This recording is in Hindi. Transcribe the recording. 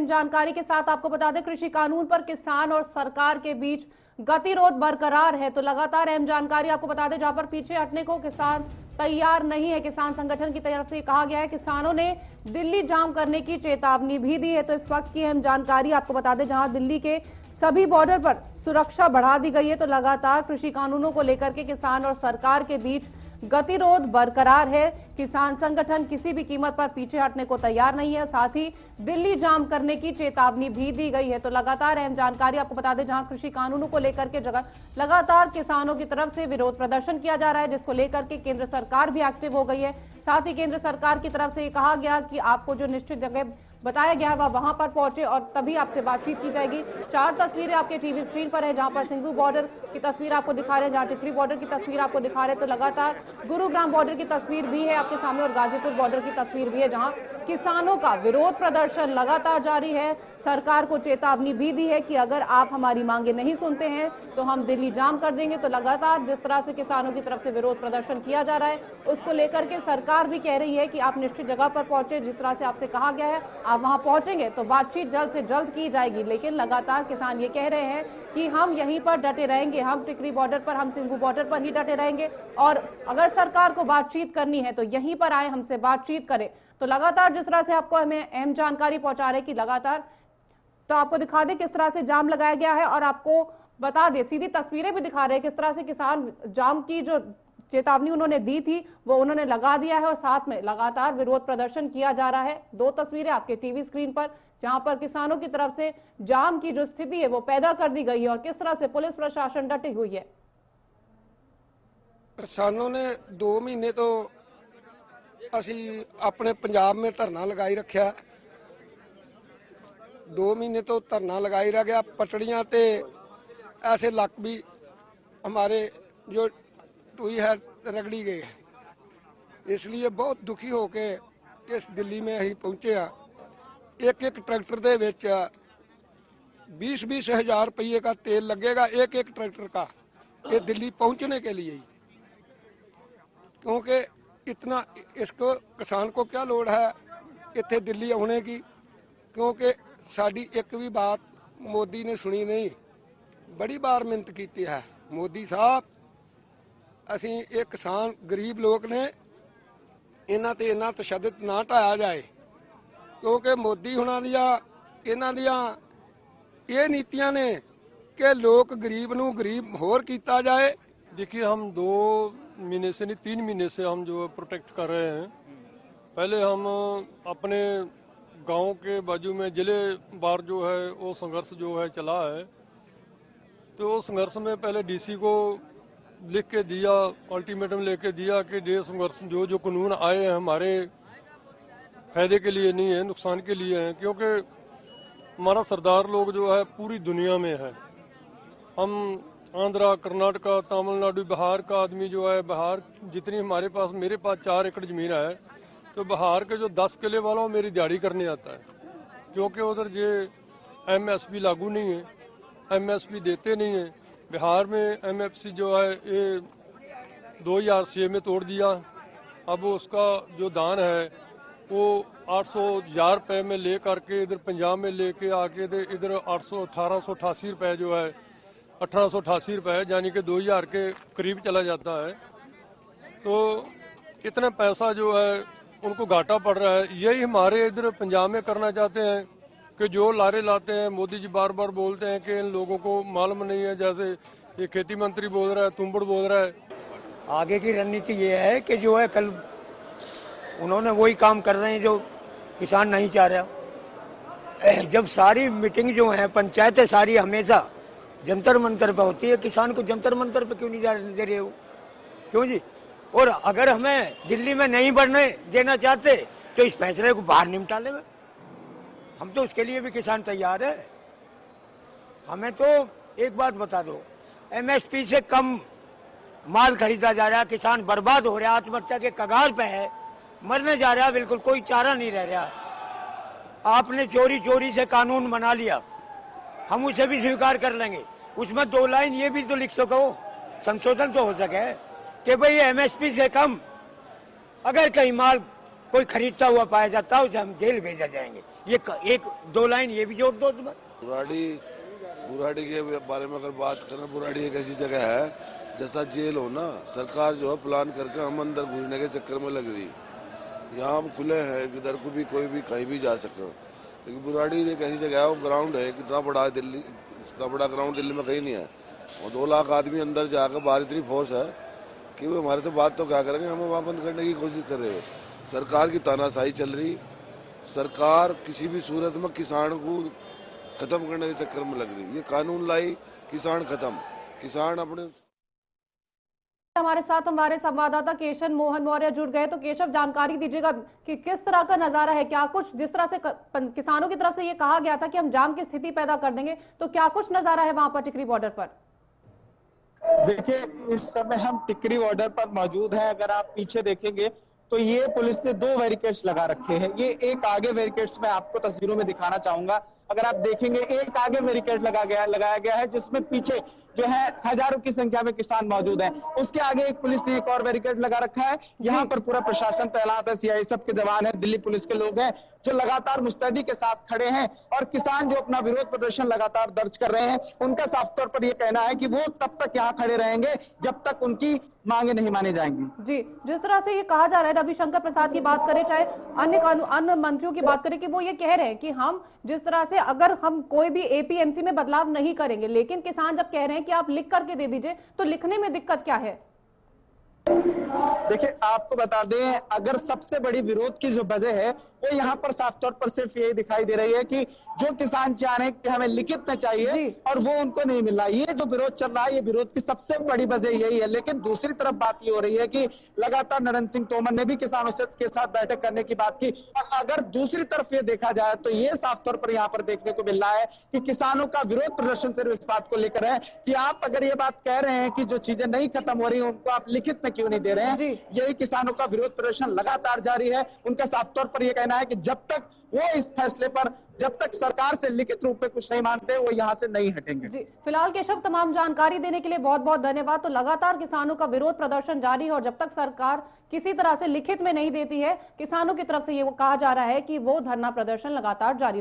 जानकारी के साथ आपको बता दें, कृषि कानून पर किसान और सरकार के बीच गतिरोध बरकरार है। तो लगातार अहम जानकारी आपको बता दें, जहां पर पीछे हटने को किसान तैयार नहीं है। किसान संगठन की तरफ से कहा गया है, किसानों ने दिल्ली जाम करने की चेतावनी भी दी है। तो इस वक्त की अहम जानकारी आपको बता दें, जहां दिल्ली के सभी बॉर्डर पर सुरक्षा बढ़ा दी गई है। तो लगातार कृषि कानूनों को लेकर के किसान और सरकार के बीच गतिरोध बरकरार है। किसान संगठन किसी भी कीमत पर पीछे हटने को तैयार नहीं है, साथ ही दिल्ली जाम करने की चेतावनी भी दी गई है। तो लगातार अहम जानकारी आपको बता दें, जहां कृषि कानूनों को लेकर के लगातार किसानों की तरफ से विरोध प्रदर्शन किया जा रहा है, जिसको लेकर के केंद्र सरकार भी एक्टिव हो गई है। साथ ही केंद्र सरकार की तरफ से ये कहा गया कि आपको जो निश्चित जगह बताया गया है वह वहां पर पहुंचे और तभी आपसे बातचीत की जाएगी। 4 तस्वीरें आपके टीवी स्क्रीन पर है, जहां पर सिंघू बॉर्डर की तस्वीर आपको दिखा रहे हैं, जहां टिकरी बॉर्डर की तस्वीर आपको दिखा रहे हैं। तो लगातार गुरुग्राम बॉर्डर की तस्वीर भी है आपके सामने और गाजीपुर बॉर्डर की तस्वीर भी है, जहां किसानों का विरोध प्रदर्शन लगातार जारी है। सरकार को चेतावनी भी दी है कि अगर आप हमारी मांगे नहीं सुनते हैं तो हम दिल्ली जाम कर देंगे। तो लगातार जिस तरह से किसानों की तरफ से विरोध प्रदर्शन किया जा रहा है, उसको लेकर के सरकार भी कह रही है कि आप निश्चित जगह पर पहुंचे, जिस तरह से आपसे कहा गया है आप वहां पहुंचेंगे तो बातचीत जल्द से जल्द की जाएगी। लेकिन लगातार किसान ये कह रहे हैं कि हम यहीं पर डटे रहेंगे, हम टिकरी बॉर्डर पर, हम सिंघू बॉर्डर पर ही डटे रहेंगे और अगर सरकार को बातचीत करनी है तो यहीं पर आए, हमसे बातचीत करें। तो लगातार जिस तरह से आपको हमें अहम जानकारी पहुंचा रहे कि लगातार, तो आपको दिखा दें किस तरह से जाम लगाया गया है और आपको बता दें, सीधी तस्वीरें भी दिखा रहे हैं किस तरह से किसान जाम की जो चेतावनी उन्होंने दी थी वो उन्होंने लगा दिया है और साथ में लगातार विरोध प्रदर्शन किया जा रहा है। 2 तस्वीरें आपके टीवी स्क्रीन पर, जहां पर किसानों की तरफ से जाम की जो स्थिति है वो पैदा कर दी गई है और किस तरह से पुलिस प्रशासन डटी हुई है। किसानों ने 2 महीने तो ਅਸੀਂ ਆਪਣੇ ਪੰਜਾਬ में धरना लगाई रखा। 2 महीने तो धरना लगाई रह गया। पटड़ियां ते ऐसे लक भी हमारे जो टूई है रगड़ी गई है, इसलिए बहुत दुखी होके इस दिल्ली में ही पहुंचे हैं। एक एक ट्रैक्टर दे विच 20-20 हज़ार रुपये का तेल लगेगा, एक एक ट्रैक्टर का, ये दिल्ली पहुंचने के लिए ही। क्योंकि इतना इसको किसान को क्या लोड़ है इत्थे दिल्ली आने की, क्योंकि साड़ी एक भी बात मोदी ने सुनी नहीं। बड़ी बार मिन्नत की है, मोदी साहब असी ये किसान गरीब लोग ने इन्हां ते इन्ना तशद्दुद ना ढाया जाए, क्योंकि मोदी हुणां दियां इन्हां दियां ये नीतियां ने कि लोग गरीब नूं गरीब होर कीता जाए। देखिए, हम 2 महीने से नहीं 3 महीने से हम जो प्रोटेक्ट कर रहे हैं। पहले हम अपने गांव के बाजू में जिले बार जो है वो संघर्ष जो है चला है। तो संघर्ष में पहले डीसी को लिख के दिया, अल्टीमेटम लेके दिया कि ये संघर्ष जो कानून आए हैं हमारे फायदे के लिए नहीं है, नुकसान के लिए हैं। क्योंकि हमारा सरदार लोग जो है पूरी दुनिया में है। हम आंध्रा, कर्नाटका, तमिलनाडु, बिहार का आदमी जो है, बिहार जितनी हमारे पास, मेरे पास 4 एकड़ जमीन है, तो बिहार के जो 10 किले वाला वो मेरी दिहाड़ी करने आता है। क्योंकि उधर ये MSP लागू नहीं है, MSP देते नहीं है। बिहार में MFC जो है ये 2006 में तोड़ दिया। अब उसका जो दान है वो 800,000 रुपये में ले करके इधर पंजाब में लेके आके इधर 1888 रुपये जो है 1888 रुपये यानी कि 2000 के करीब चला जाता है। तो इतना पैसा जो है उनको घाटा पड़ रहा है। यही हमारे इधर पंजाब में करना चाहते हैं कि जो लारे लाते हैं, मोदी जी बार बार बोलते हैं कि इन लोगों को मालूम नहीं है। जैसे ये खेती मंत्री बोल रहा है, तुम्बड़ बोल रहा है। आगे की रणनीति ये है कि जो है कल उन्होंने वही काम कर रहे हैं जो किसान नहीं चाह रहा। जब सारी मीटिंग जो है पंचायतें सारी हमेशा जंतर मंतर पे होती है, किसान को जंतर मंतर पे क्यों नहीं दे रहे हो? क्यों जी? और अगर हमें दिल्ली में नहीं बढ़ने देना चाहते तो इस फैसले को बाहर निपटा ले। हम तो उसके लिए भी किसान तैयार है। हमें तो एक बात बता दो, MSP से कम माल खरीदा जा रहा है, किसान बर्बाद हो रहा है, आत्महत्या के कगार पे है, मरने जा रहा है, बिल्कुल कोई चारा नहीं रह रहा। आपने चोरी चोरी से कानून बना लिया, हम उसे भी स्वीकार कर लेंगे। उसमें 2 लाइन ये भी तो लिख सको, संशोधन तो हो सके कि भाई MSP से कम अगर कहीं माल कोई खरीदता हुआ पाया जाता है उसे हम जेल भेजा जाएंगे। ये एक दो लाइन ये भी जोड़ दो। बुराड़ी के बारे में अगर बात करें, बुराड़ी एक ऐसी जगह है जैसा जेल हो ना, सरकार जो है प्लान करके हम अंदर घुसने के चक्कर में लग रही। यहाँ हम खुले हैं, इधर को भी कोई भी कहीं भी जा सके, लेकिन बुराड़ी एक ऐसी जगह है, वो ग्राउंड है, कितना बड़ा है दिल्ली, इतना बड़ा ग्राउंड दिल्ली में कहीं नहीं है। और 2 लाख आदमी अंदर जाकर, बाहर इतनी फोर्स है कि वो हमारे से बात तो क्या करेंगे, हमें वहाँ बंद करने की कोशिश कर रहे हो। सरकार की तानाशाही चल रही, सरकार किसी भी सूरत में किसान को खत्म करने के चक्कर में लग रही। ये कानून लाई, किसान खत्म, किसान अपने। हमारे साथ हमारे संवाददाता केशव मोहन मौर्य जुड़ गए। तो केशव, जानकारी दीजिएगा कि किस तरह का नजारा है, क्या कुछ जिस तरह से किसानों की तरफ से ये कहा गया था कि हम जाम की स्थिति पैदा कर देंगे, तो क्या कुछ नजारा है वहां पर टिकरी बॉर्डर पर? देखिए, इस समय हम टिकरी बॉर्डर पर मौजूद हैं। अगर आप पीछे देखेंगे तो ये पुलिस ने 2 बैरिकेड्स लगा रखे हैं। ये एक आगे बैरिकेड्स मैं आपको तस्वीरों में दिखाना चाहूंगा। अगर आप देखेंगे, एक आगे बैरिकेड लगाया गया है जिसमें पीछे जो है हजारों की संख्या में किसान मौजूद हैं। उसके आगे एक पुलिस ने एक और बैरिकेड लगा रखा है। यहाँ पर पूरा प्रशासन तैनात है, सीआईएसएफ के जवान हैं, दिल्ली पुलिस के लोग हैं जो लगातार मुस्तैदी के साथ खड़े हैं। और किसान जो अपना विरोध प्रदर्शन लगातार दर्ज कर रहे हैं, उनका साफ तौर पर यह कहना है कि वो तब तक यहाँ खड़े रहेंगे जब तक उनकी मांगे नहीं मानी जाएंगी। जी, जिस तरह से ये कहा जा रहा है, रविशंकर प्रसाद की बात करें, चाहे अन्य मंत्रियों की बात करें, कि वो ये कह रहे हैं कि हम जिस तरह से अगर हम कोई भी एपीएमसी में बदलाव नहीं करेंगे, लेकिन किसान जब कह रहे हैं कि आप लिख करके दे दीजिए, तो लिखने में दिक्कत क्या है? देखिए, आपको बता दें, अगर सबसे बड़ी विरोध की जो वजह है वो यहाँ पर साफ तौर पर सिर्फ यही दिखाई दे रही है कि जो किसान चाह रहे हैं कि हमें लिखित में चाहिए और वो उनको नहीं मिल रहा। ये जो विरोध चल रहा है, ये विरोध की सबसे बड़ी वजह यही है। लेकिन दूसरी तरफ बात ये हो रही है कि लगातार नरेंद्र सिंह तोमर ने भी किसानों के साथ बैठक करने की बात की। और अगर दूसरी तरफ ये देखा जाए तो ये साफ तौर पर यहाँ पर देखने को मिल रहा है कि किसानों का विरोध प्रदर्शन सिर्फ इस बात को लेकर है कि आप अगर ये बात कह रहे हैं कि जो चीजें नहीं खत्म हो रही है उनको आप लिखित में क्यों नहीं दे रहे हैं। यही किसानों का विरोध प्रदर्शन लगातार जारी है। उनका साफ तौर पर यह कहना है कि जब तक वो इस फैसले पर, जब तक सरकार से लिखित रूप में कुछ नहीं मानते, वो यहाँ से नहीं हटेंगे। जी, फिलहाल केशव, तमाम जानकारी देने के लिए बहुत बहुत धन्यवाद। तो लगातार किसानों का विरोध प्रदर्शन जारी है और जब तक सरकार किसी तरह से लिखित में नहीं देती है, किसानों की तरफ से ये कहा जा रहा है कि वो धरना प्रदर्शन लगातार जारी